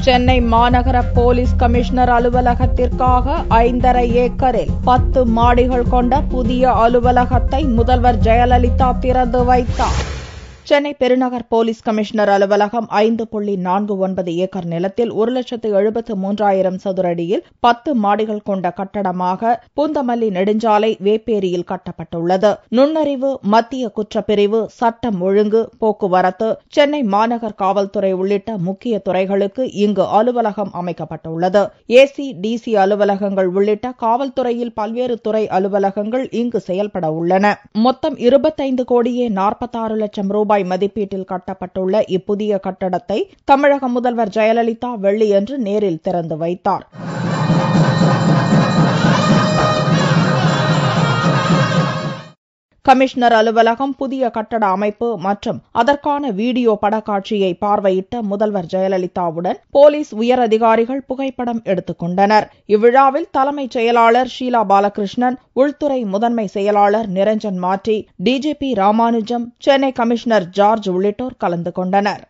சென்னை மாநகர police commissioner அலுவலகத்திற்காக 5.5 ஏக்கரில் 10 மாடிகள் கொண்ட புதிய அலுவலகத்தை முதல்வர் ஜெயலலிதா திறந்து வைத்தார். சென்னை பெருநகர் போலீஸ் கமிஷனர் அலுவலகம் 5.49 ஏக்கர் நிலத்தில் 1,73,000 சதுர அடியில் 10 மாடிகள் கொண்ட கட்டடமாக பூந்தமல்லி நெடுஞ்சாலை வேப்பேரியில் கட்டப்பட்டுள்ளது. நுண்ணறிவு, மத்திய குற்றப்பிரிவு, சட்டம் ஒழுங்கு, போக்குவரத்து, சென்னை மாநகர் காவல்துறை உள்ளிட்ட முக்கிய துறைகளுக்கு இங்கு அலுவலகம் அமைக்கப்பட்டுள்ளது. ஏசி, டிசி அலுவலகங்கள் உள்ளிட்ட காவல்துறையில் பல்வேறு துறை அலுவலகங்கள் இங்கு செயல்பட உள்ளன. மொத்தம் 25 கோடியே 46 லட்சம் ரூபாய் மதிப்பீட்டில் கட்டப்பட்டுள்ள இப்புதிய கட்டடத்தை தமிழக முதல்வர் ஜெயலலிதா வெள்ளியன்று நேரில் திறந்து வைத்தார். கமிஷனர் அலுவலகம், புதிய கட்டட அமைப்பு மற்றும் அதற்கான வீடியோ படக்காட்சியை பார்வையிட்ட முதல்வர் ஜெயலலிதாவுடன் போலீஸ் உயர் அதிகாரிகள் புகைப்படம் எடுத்துக் கொண்டனர். இவ்விழாவில் தலைமைச் செயலாளர் ஷீலா பாலகிருஷ்ணன், உள்துறை முதன்மை செயலாளர் Niranjan Mardi, DGP Ramanujam, Chennai commissioner George உள்ளிட்டோர் கலந்து கொண்டனர்.